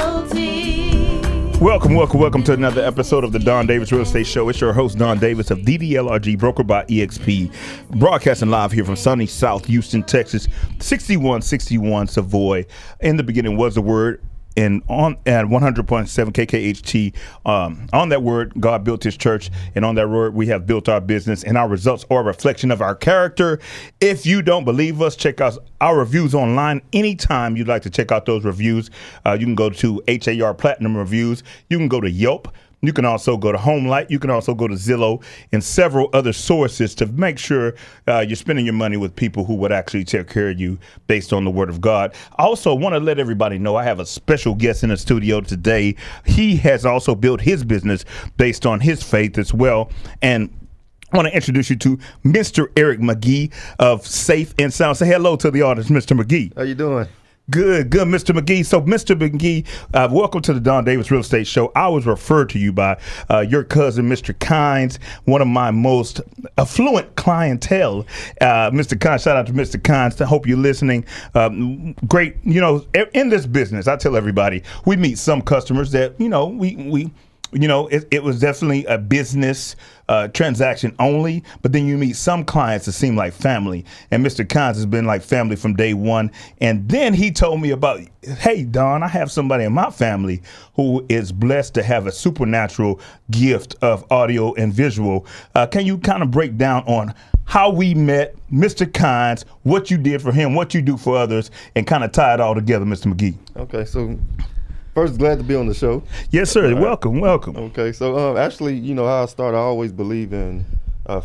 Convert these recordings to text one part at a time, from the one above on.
Realty. Welcome to another episode of the Don Davis Real Estate Show. It's your host, Don Davis of DDLRG, broker by Exp, broadcasting live here from sunny South Houston, Texas, 6161 Savoy. In the beginning was the word, and on at 100.7 KKHT, on that word, God built his church, and on that word, we have built our business, and our results are a reflection of our character. If you don't believe us, check out our reviews online. Anytime you'd like to check out those reviews, you can go to HAR Platinum Reviews. You can go to Yelp. You can also go to HomeLight. You can also go to Zillow and several other sources to make sure you're spending your money with people who would actually take care of you based on the word of God. I also want to let everybody know I have a special guest in the studio today. He has also built his business based on his faith as well. And I want to introduce you to Mr. Eric McGee of Safe and Sound. Say hello to the audience, Mr. McGee. How you doing? Good, Mr. McGee. So, Mr. McGee, welcome to the Don Davis Real Estate Show. I was referred to you by your cousin, Mr. Kynes, one of my most affluent clientele. Mr. Kynes, shout out to Mr. Kynes. I hope you're listening. Great, in this business, I tell everybody, we meet some customers that, it was definitely a business transaction only, but then you meet some clients that seem like family. And Mr. Kynes has been like family from day one. And then he told me about, hey, Don, I have somebody in my family who is blessed to have a supernatural gift of audio and visual. Can you kind of break down on how we met, Mr. Kynes, what you did for him, what you do for others, and kind of tie it all together, Mr. McGee? Okay, so first, glad to be on the show. Yes, sir. Welcome. Okay, so actually, how I started, I always believe in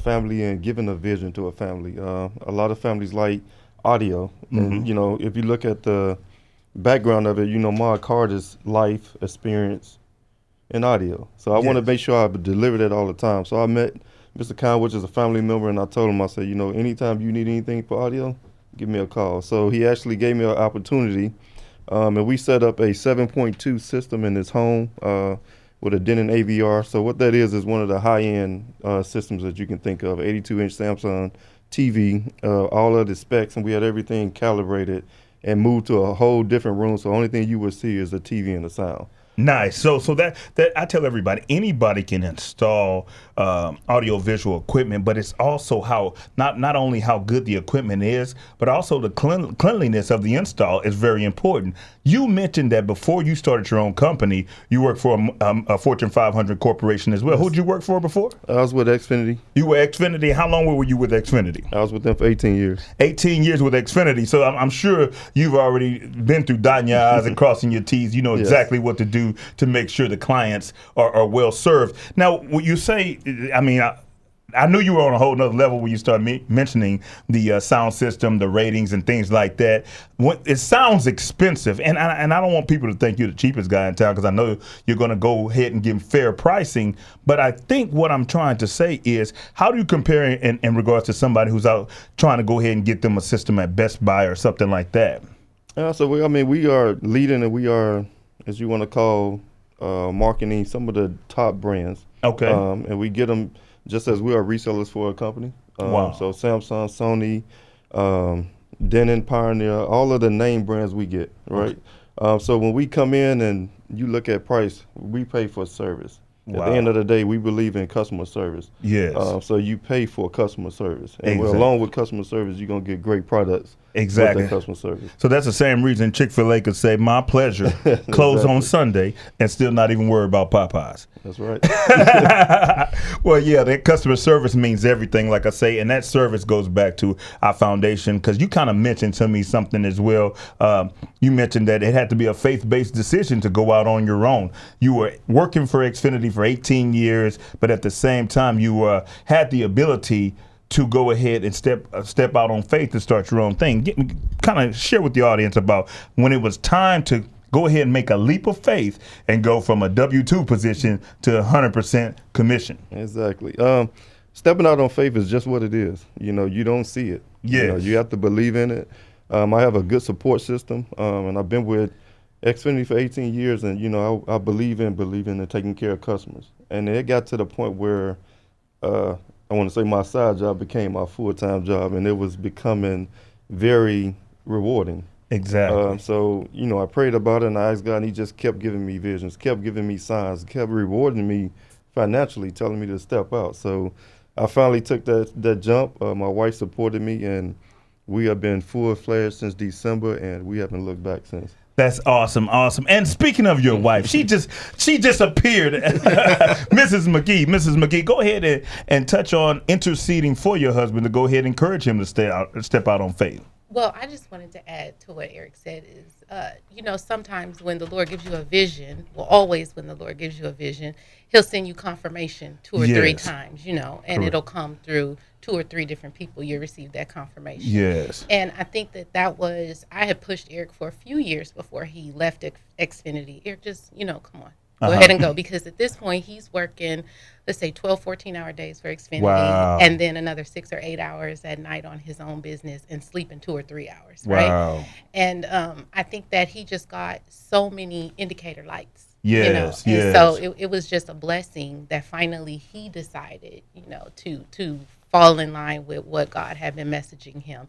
family and giving a vision to a family. A lot of families like audio. And, if you look at the background of it, my card is life, experience, and audio. So I want to make sure I deliver that all the time. So I met Mr. Khan, which is a family member, and I told him, I said, anytime you need anything for audio, give me a call. So he actually gave me an opportunity. And we set up a 7.2 system in his home with a Denon AVR. So what that is one of the high-end systems that you can think of, 82-inch Samsung TV, all of the specs, and we had everything calibrated and moved to a whole different room. So the only thing you would see is the TV and the sound. Nice. So that I tell everybody, anybody can install audio visual equipment, but it's also how not only how good the equipment is, but also the cleanliness of the install is very important. You mentioned that before you started your own company, you worked for a Fortune 500 corporation as well. Yes. Who did you work for before? I was with Xfinity. You were Xfinity. How long were you with Xfinity? I was with them for 18 years. 18 years with Xfinity. So I'm sure you've already been through dotting your I's and crossing your T's. You know exactly what to do to make sure the clients are well served. Now, when you say, I knew you were on a whole nother level when you started mentioning the sound system, the ratings, and things like that. It sounds expensive, and I don't want people to think you're the cheapest guy in town, because I know you're going to go ahead and give fair pricing. But I think what I'm trying to say is, how do you compare in regards to somebody who's out trying to go ahead and get them a system at Best Buy or something like that? So we are leading, and we are, as you want to call, marketing some of the top brands. Okay. And we get them just as we are resellers for a company. Wow. So Samsung, Sony, Denon, Pioneer, all of the name brands we get, right? Okay. So when we come in and you look at price, we pay for service. Wow. At the end of the day, we believe in customer service. Yes. So you pay for customer service. And exactly. along with customer service, you're going to get great products. Exactly. With that customer service. So that's the same reason Chick-fil-A could say, my pleasure, close on Sunday, and still not even worry about Popeyes. That's right. Well, yeah, that customer service means everything, like I say, and that service goes back to our foundation, because you kind of mentioned to me something as well. You mentioned that it had to be a faith-based decision to go out on your own. You were working for Xfinity for 18 years, but at the same time, you had the ability to go ahead and step out on faith to start your own thing. Kind of share with the audience about when it was time to go ahead and make a leap of faith and go from a W-2 position to 100% commission. Exactly. Stepping out on faith is just what it is. You don't see it. Yeah. You have to believe in it. I have a good support system, and I've been with Xfinity for 18 years, and I believe in taking care of customers. And it got to the point where I want to say my side job became my full-time job, and it was becoming very rewarding. Exactly. So, I prayed about it and I asked God, and He just kept giving me visions, kept giving me signs, kept rewarding me financially, telling me to step out. So I finally took that jump. My wife supported me, and we have been full-fledged since December, and we haven't looked back since. That's awesome, awesome. And speaking of your wife, she just appeared. Mrs. McGee, go ahead and touch on interceding for your husband to go ahead and encourage him to step out on faith. Well, I just wanted to add to what Eric said is, sometimes when the Lord gives you a vision, always when the Lord gives you a vision, He'll send you confirmation 2 or 3 times, and Correct. It'll come through 2 or 3 different people. You'll receive that confirmation. Yes. And I think I had pushed Eric for a few years before he left Xfinity. Eric, just, come on. Go ahead and go, because at this point he's working, let's say 12, 14-hour days for Xfinity, Wow. and then another 6 or 8 hours at night on his own business and sleeping 2 or 3 hours, Wow. right? And I think that he just got so many indicator lights. Yes, And yes. so it was just a blessing that finally he decided, to fall in line with what God had been messaging him.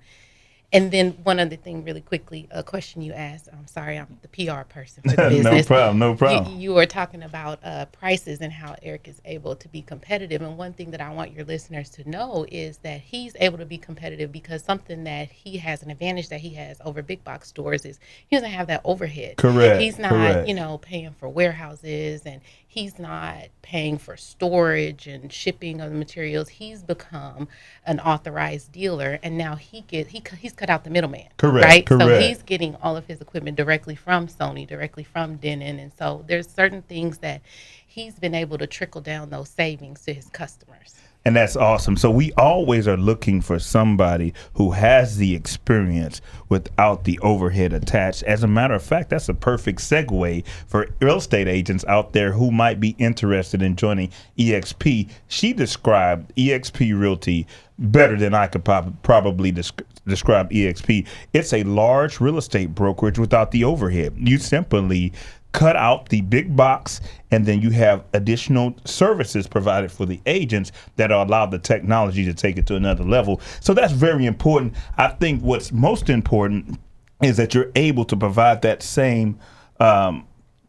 And then one other thing really quickly, a question you asked. I'm sorry, I'm the PR person for the business. No problem. You were talking about prices and how Eric is able to be competitive. And one thing that I want your listeners to know is that he's able to be competitive because something that he has, an advantage that he has over big box stores, is he doesn't have that overhead. Correct. He's not, correct. Paying for warehouses, and he's not paying for storage and shipping of the materials. He's become an authorized dealer, and now he's cut out the middleman. Correct, Right? So correct. he's getting all of his equipment directly from Sony, directly from Denon, and so there's certain things that he's been able to trickle down those savings to his customers. And that's awesome. So we always are looking for somebody who has the experience without the overhead attached. As a matter of fact, that's a perfect segue for real estate agents out there who might be interested in joining EXP. She described EXP Realty better than I could probably describe EXP. It's a large real estate brokerage without the overhead. You simply cut out the big box, and then you have additional services provided for the agents that allow the technology to take it to another level. So that's very important. I think what's most important is that you're able to provide that same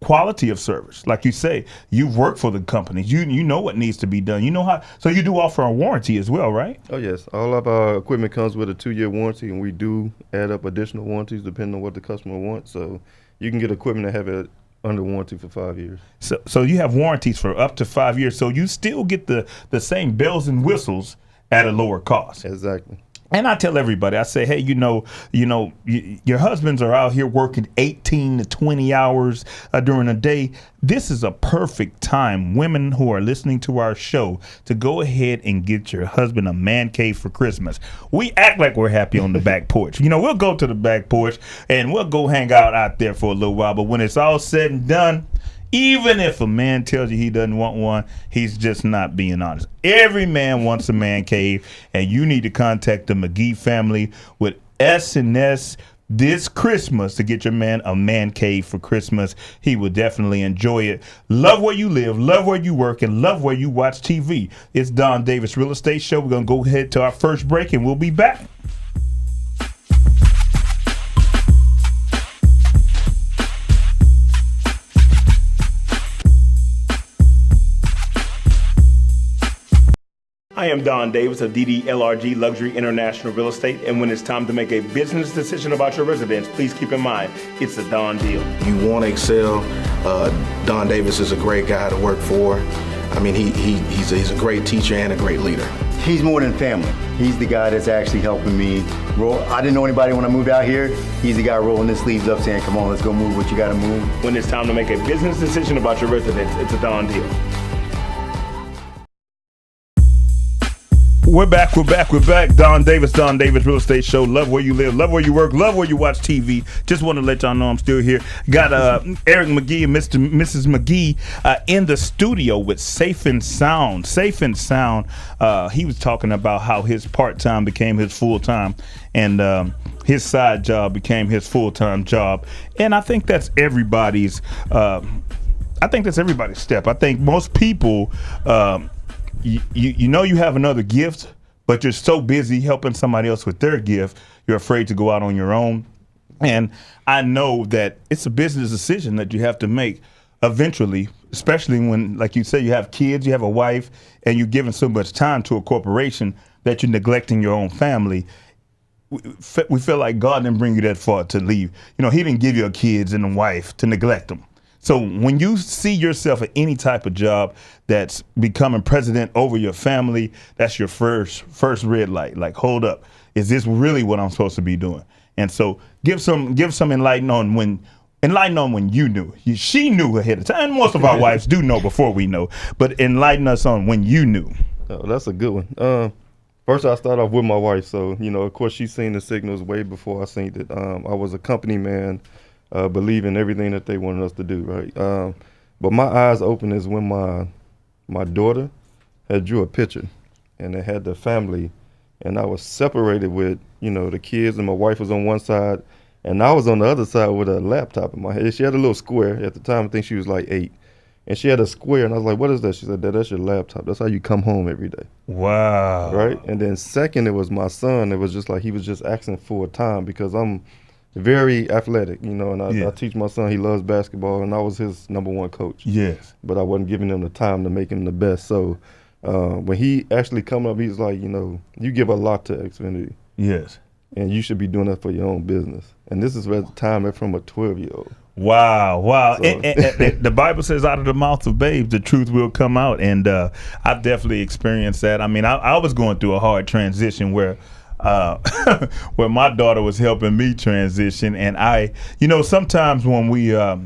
quality of service. Like you say, you've worked for the companies. You know what needs to be done. You know how. So you do offer a warranty as well, right? Oh, yes. All of our equipment comes with a 2-year warranty, and we do add up additional warranties depending on what the customer wants. So you can get equipment that have it under warranty for 5 years. So you have warranties for up to 5 years. So you still get the same bells and whistles at a lower cost. Exactly. And I tell everybody, I say, hey, your husbands are out here working 18 to 20 hours during a day. This is a perfect time, women who are listening to our show, to go ahead and get your husband a man cave for Christmas. We act like we're happy on the back porch. We'll go to the back porch and we'll go hang out there for a little while. But when it's all said and done, even if a man tells you he doesn't want one, he's just not being honest. Every man wants a man cave, and you need to contact the McGee family with S&S this Christmas to get your man a man cave for Christmas. He will definitely enjoy it. Love where you live, love where you work, and love where you watch TV. It's Don Davis Real Estate Show. We're going to go ahead to our first break, and we'll be back. I am Don Davis of DDLRG Luxury International Real Estate, and when it's time to make a business decision about your residence, please keep in mind, it's a Don deal. You want to excel, Don Davis is a great guy to work for. I mean, he's a great teacher and a great leader. He's more than family. He's the guy that's actually helping me roll. I didn't know anybody when I moved out here. He's the guy rolling his sleeves up saying, come on, let's go move what you got to move. When it's time to make a business decision about your residence, it's a Don deal. We're back. Don Davis Real Estate Show. Love where you live, love where you work, love where you watch TV. Just want to let y'all know I'm still here. Got Eric McGee and Mrs. McGee in the studio with Safe and Sound. Safe and Sound. He was talking about how his part-time became his full-time, and his side job became his full-time job. And I think that's everybody's. Step. I think most people. You have another gift, but you're so busy helping somebody else with their gift, you're afraid to go out on your own. And I know that it's a business decision that you have to make eventually, especially when, like you said, you have kids, you have a wife, and you're giving so much time to a corporation that you're neglecting your own family. We feel like God didn't bring you that far to leave. He didn't give you a kids and a wife to neglect them. So when you see yourself at any type of job that's becoming president over your family, that's your first red light. Like, hold up, is this really what I'm supposed to be doing? And so give some enlighten on when you knew. She knew ahead of time. And most of our wives do know before we know, but enlighten us on when you knew. Oh, that's a good one. First, I start off with my wife. So, of course, she's seen the signals way before I seen it. I was a company man, believing everything that they wanted us to do, right? But my eyes opened is when my daughter had drew a picture, and it had the family, and I was separated with, the kids, and my wife was on one side, and I was on the other side with a laptop in my head. She had a little square. At the time, I think she was like 8. And she had a square, and I was like, what is that? She said, that's your laptop. That's how you come home every day. Wow. Right? And then second, it was my son. It was just like he was just asking for time because I'm very athletic, and I teach my son. He loves basketball, and I was his #1 coach. Yes. But I wasn't giving him the time to make him the best. So when he actually come up, he's like, you give a lot to Xfinity. Yes. And you should be doing that for your own business. And this is at the time from a 12-year-old. Wow. So. And the Bible says out of the mouth of babes, the truth will come out. And I've definitely experienced that. I mean, I was going through a hard transition where where my daughter was helping me transition. And sometimes when we, I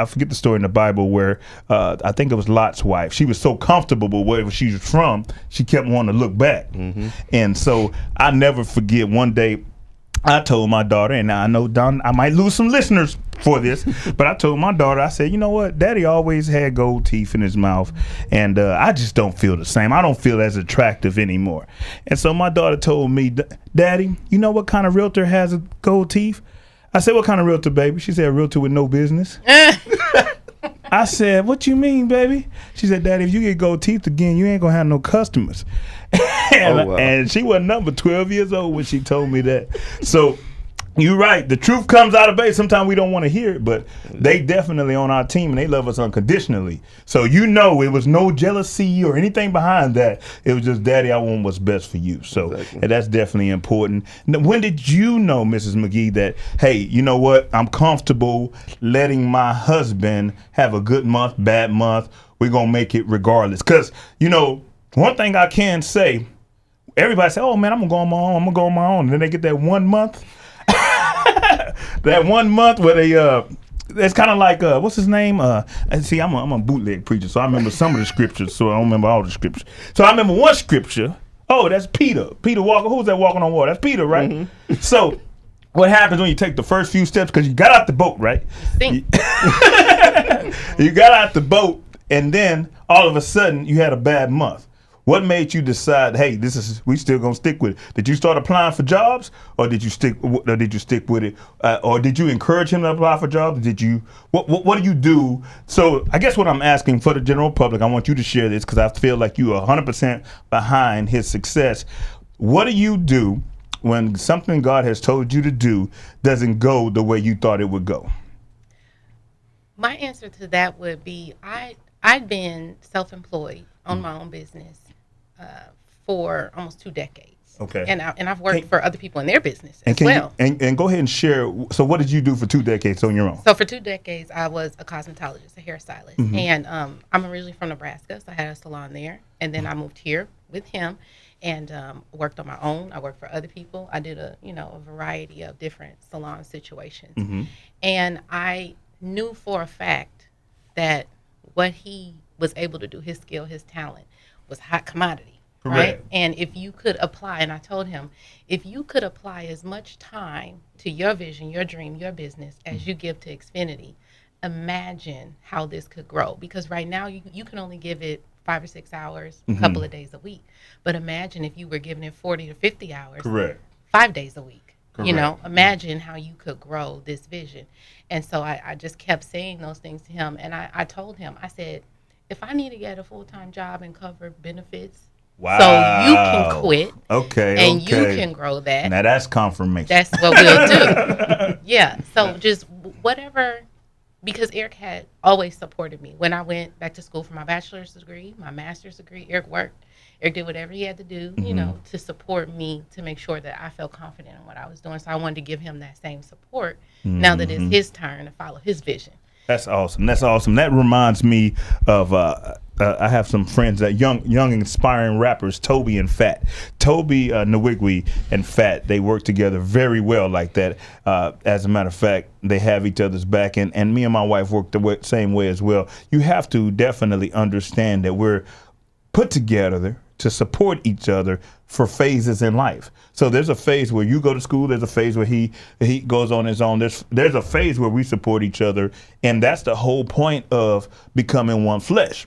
forget the story in the Bible where I think it was Lot's wife. She was so comfortable with wherever she was from, she kept wanting to look back. Mm-hmm. And so I never forget one day, I told my daughter, and I know Don, I might lose some listeners for this, but I told my daughter, I said, you know what, Daddy always had gold teeth in his mouth, and I just don't feel the same. I don't feel as attractive anymore. And so my daughter told me, Daddy, you know what kind of realtor has gold teeth? I said, what kind of realtor, baby? She said, a realtor with no business. I said, what you mean, baby? She said, Daddy, if you get gold teeth again, you ain't going to have no customers. And she was number 12 years old when she told me that. So you're right. The truth comes out of base. Sometimes we don't want to hear it, but they definitely on our team, and they love us unconditionally. So it was no jealousy or anything behind that. It was just, Daddy, I want what's best for you. So and that's definitely important. Now, when did you know, Mrs. McGee, that, hey, you know what? I'm comfortable letting my husband have a good month, bad month. We're going to make it regardless. Because, one thing I can say, everybody say, oh, man, I'm going to go on my own. I'm going to go on my own. And then they get that 1 month. That 1 month where they it's kind of like what's his name? See, I'm a bootleg preacher, so I remember some of the scriptures, so I don't remember all the scriptures. So I remember one scripture. Oh, that's Peter Walker. Who's that walking on water? That's Peter, right? Mm-hmm. So what happens when you take the first few steps? Because you got out the boat, right? You got out the boat, and then all of a sudden you had a bad month. What made you decide, hey, we still gonna stick with it? Did you start applying for jobs, or did you stick with it, or did you encourage him to apply for jobs? What do you do? So I guess what I'm asking for the general public, I want you to share this because I feel like you are 100% behind his success. What do you do when something God has told you to do doesn't go the way you thought it would go? My answer to that would be I'd been self-employed on my own business for almost 2 decades. Okay. And I've worked for other people in their business as well. And go ahead and share. So what did you do for 2 decades on your own? So for 2 decades, I was a cosmetologist, a hairstylist. Mm-hmm. And I'm originally from Nebraska, so I had a salon there. And then I moved here with him and worked on my own. I worked for other people. I did a variety of different salon situations. Mm-hmm. And I knew for a fact that what he was able to do, his skill, his talent, was hot commodity. Correct. Right? And if you could apply, and I told him, if you could apply as much time to your vision, your dream, your business as you give to Xfinity, imagine how this could grow. Because right now you can only give it 5 or 6 hours, a couple of days a week. But imagine if you were giving it 40 to 50 hours, correct, 5 days a week. Correct. Imagine how you could grow this vision. And so I just kept saying those things to him. And I told him, I said, if I need to get a full-time job and cover benefits Wow. So you can quit. Okay. And you can grow that. Now that's confirmation. That's what we'll do. Yeah. So just whatever, because Eric had always supported me. When I went back to school for my bachelor's degree, my master's degree, Eric worked. Eric did whatever he had to do, you know, to support me, to make sure that I felt confident in what I was doing. So I wanted to give him that same support now that it's his turn to follow his vision. That's awesome. That's awesome. That reminds me of I have some friends that young inspiring rappers, Toby and Fat. Toby Nwigwe and Fat, they work together very well like that. As a matter of fact, they have each other's back, and me and my wife work the same way as well. You have to definitely understand that we're put together to support each other for phases in life. So there's a phase where you go to school. There's a phase where he goes on his own. There's a phase where we support each other, and that's the whole point of becoming one flesh.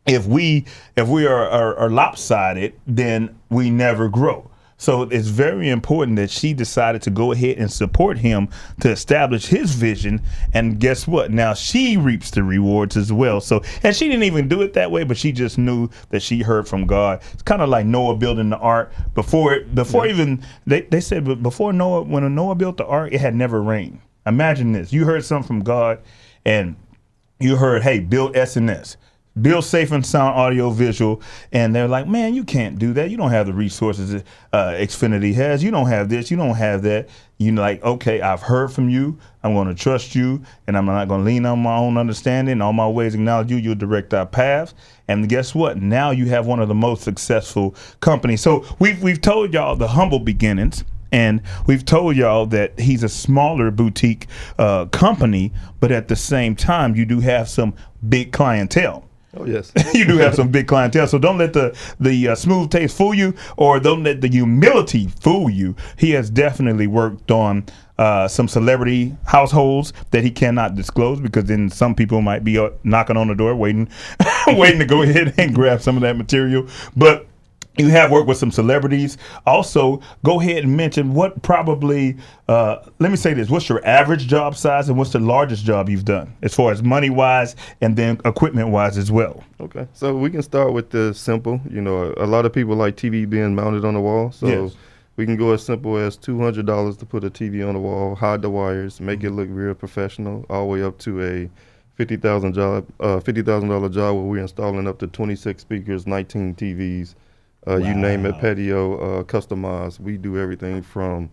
If we are lopsided, then we never grow. So it's very important that she decided to go ahead and support him to establish his vision. And guess what? Now she reaps the rewards as well. So, and she didn't even do it that way, but she just knew that she heard from God. It's kind of like Noah building the ark. Even they said, but before Noah, when Noah built the ark, it had never rained. Imagine this. You heard something from God, and you heard, hey, build SNS. Build safe and sound audio visual, and they're like, man, you can't do that. You don't have the resources that Xfinity has. You don't have this. You don't have that. You're like, okay, I've heard from you. I'm going to trust you, and I'm not going to lean on my own understanding. All my ways acknowledge you. You'll direct our paths. And guess what? Now you have one of the most successful companies. So we've told y'all the humble beginnings. And we've told y'all that he's a smaller boutique company, but at the same time, you do have some big clientele. Oh, yes. You do have some big clientele. So don't let the smooth taste fool you, or don't let the humility fool you. He has definitely worked on some celebrity households that he cannot disclose, because then some people might be knocking on the door waiting to go ahead and grab some of that material. But you have worked with some celebrities. Also, go ahead and mention what probably, let me say this, what's your average job size and what's the largest job you've done as far as money-wise and then equipment-wise as well? Okay, so we can start with the simple. You know, a lot of people like TV being mounted on the wall. So yes. We can go as simple as $200 to put a TV on the wall, hide the wires, make it look real professional, all the way up to a $50,000 job where we're installing up to 26 speakers, 19 TVs. Wow. You name it, patio, customized. We do everything from,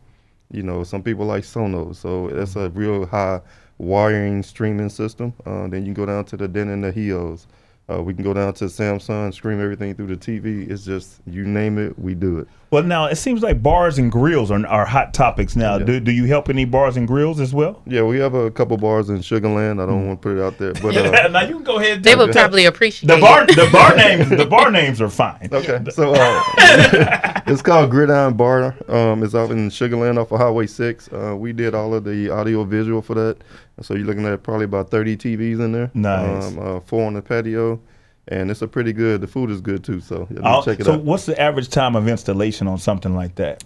you know, some people like Sonos. So that's a real high wiring streaming system. Then you can go down to the Den and the Heels. We can go down to Samsung, stream everything through the TV. It's just, you name it, we do it. Well, now it seems like bars and grills are hot topics now. Yeah. Do you help any bars and grills as well? Yeah, we have a couple bars in Sugarland. I don't want to put it out there, but now you can go ahead. They would probably appreciate the bar names. The bar names are fine. Okay, so it's called Gridiron Bar. It's out in Sugarland off of Highway 6. We did all of the audio visual for that. So you're looking at probably about 30 TVs in there. Nice. 4 on the patio. And it's the food is good too, so check it out. So what's the average time of installation on something like that?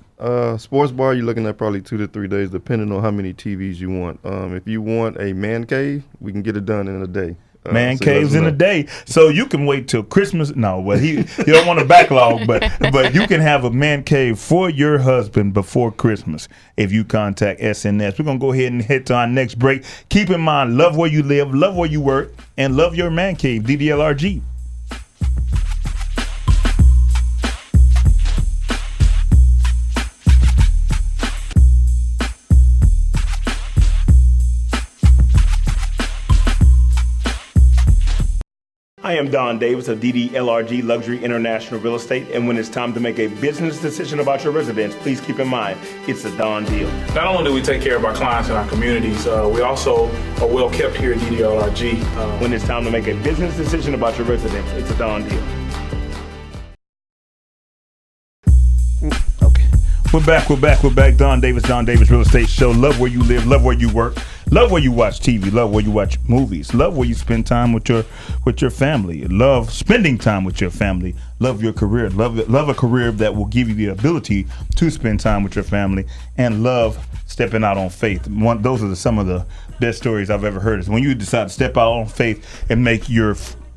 Sports bar, you're looking at probably 2 to 3 days, depending on how many TVs you want. If you want a man cave, we can get it done in a day. Man caves in a day, so you can wait till Christmas. No, well, you don't want a backlog, but you can have a man cave for your husband before Christmas if you contact SNS. We're gonna go ahead and head to our next break. Keep in mind, love where you live, love where you work, and love your man cave. DDLRG. I am Don Davis of DDLRG Luxury International Real Estate, and when it's time to make a business decision about your residence, please keep in mind, it's a Don deal. Not only do we take care of our clients and our communities, we also are well kept here at DDLRG. When it's time to make a business decision about your residence, it's a Don deal. Okay. We're back. Don Davis Real Estate Show. Love where you live, love where you work, love where you watch TV, love where you watch movies, love where you spend time with your family, love spending time with your family, love your career, love a career that will give you the ability to spend time with your family, and love stepping out on faith. Those are some of the best stories I've ever heard, is when you decide to step out on faith and make your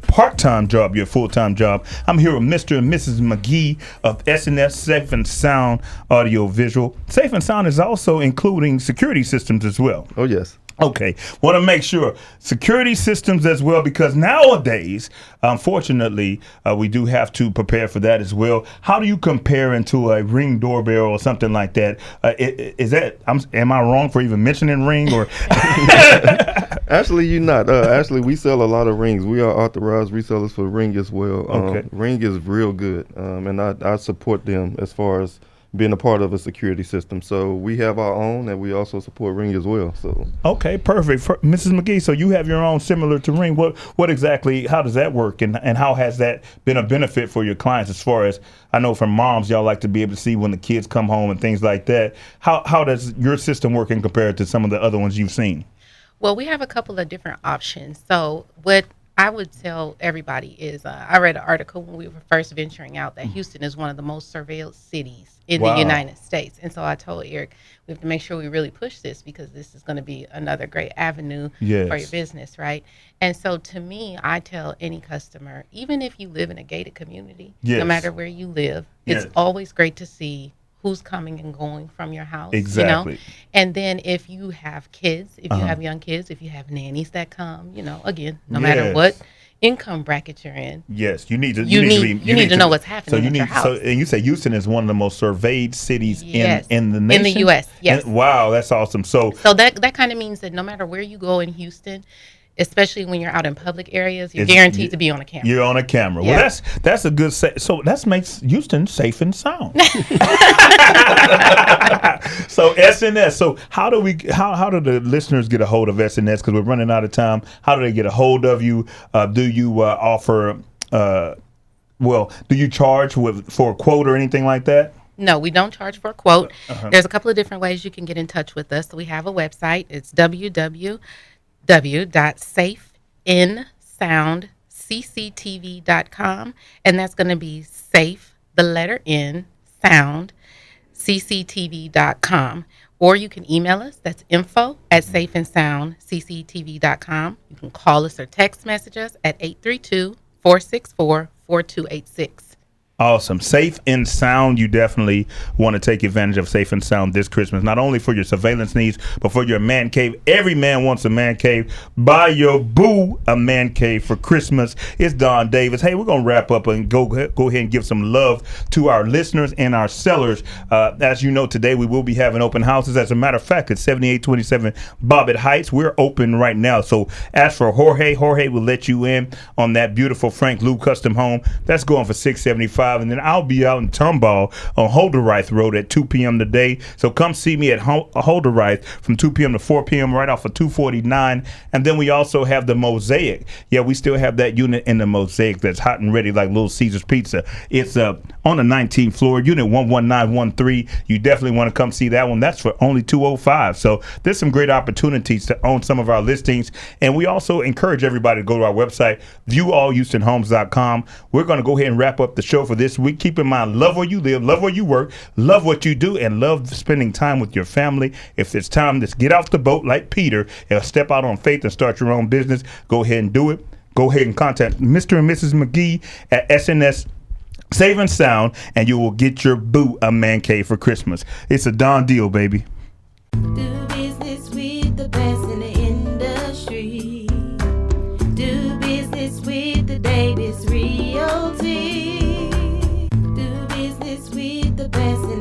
part-time job, your full-time job. I'm here with Mr. and Mrs. McGee of S&S Safe and Sound Audio Visual. Safe and Sound is also including security systems as well. Oh, yes. Okay, want to make sure security systems as well, because nowadays, unfortunately, we do have to prepare for that as well. How do you compare into a Ring doorbell or something like that? Is that am I wrong for even mentioning Ring? Or Actually, you're not. Actually, we sell a lot of rings. We are authorized resellers for Ring as well. Okay. Ring is real good, and I support them as far as being a part of a security system. So we have our own, and we also support Ring as well. So okay, perfect. For Mrs. McGee, so you have your own similar to Ring. What exactly, how does that work, and how has that been a benefit for your clients? As far as I know, from moms, y'all like to be able to see when the kids come home and things like that. How does your system work in compared to some of the other ones you've seen? Well, we have a couple of different options. So what I would tell everybody is I read an article when we were first venturing out that Houston is one of the most surveilled cities in the United States. And so I told Eric, we have to make sure we really push this, because this is going to be another great avenue for your business, right? And so to me, I tell any customer, even if you live in a gated community, no matter where you live, it's always great to see who's coming and going from your house. Exactly. You know? And then if you have kids, if you have young kids, if you have nannies that come, again, no matter what income bracket you're in. Yes, you need to know what's happening in your house. So, and you say Houston is one of the most surveyed cities in the nation? In the U.S., yes. Wow, that's awesome. So that kind of means that no matter where you go in Houston, especially when you're out in public areas, you're guaranteed to be on a camera. You're on a camera. Yeah. Well, that's a good so that makes Houston safe and sound. So S&S. So how do the listeners get a hold of S&S? Because we're running out of time. How do they get a hold of you? Do you offer? Do you charge for a quote or anything like that? No, we don't charge for a quote. There's a couple of different ways you can get in touch with us. So we have a website. It's www.safeinsoundcctv.com, and that's going to be safe, the letter N, sound, cctv.com. Or you can email us. That's info@safeandsoundcctv.com. You can call us or text message us at 832-464-4286. Awesome. Safe and Sound. You definitely want to take advantage of Safe and Sound this Christmas, not only for your surveillance needs, but for your man cave. Every man wants a man cave. Buy your boo a man cave for Christmas. It's Don Davis. Hey, we're going to wrap up and go ahead and give some love to our listeners and our sellers. As you know, today we will be having open houses. As a matter of fact, it's 7827 Bobbitt Heights. We're open right now. So ask for Jorge. Jorge will let you in on that beautiful Frank Lou custom home. That's going for $675. And then I'll be out in Tomball on Holderreith Road at 2 p.m. today. So come see me at Holderreith from 2 p.m. to 4 p.m. right off of 249. And then we also have the Mosaic. Yeah, we still have that unit in the Mosaic that's hot and ready like Little Caesar's Pizza. It's on the 19th floor, unit 11913. You definitely want to come see that one. That's for only $205. So there's some great opportunities to own some of our listings. And we also encourage everybody to go to our website, viewallhoustonhomes.com. We're going to go ahead and wrap up the show for this week. Keep in mind, love where you live, love where you work, love what you do, and love spending time with your family. If it's time to get off the boat like Peter and step out on faith and start your own business, go ahead and do it. Go ahead and contact Mr. and Mrs. McGee at S&S Safe and Sound, and you will get your boo a man cave for Christmas. It's a done deal, baby. Do business with the best in the industry. Do business with the Davis Realty. Do business with the best in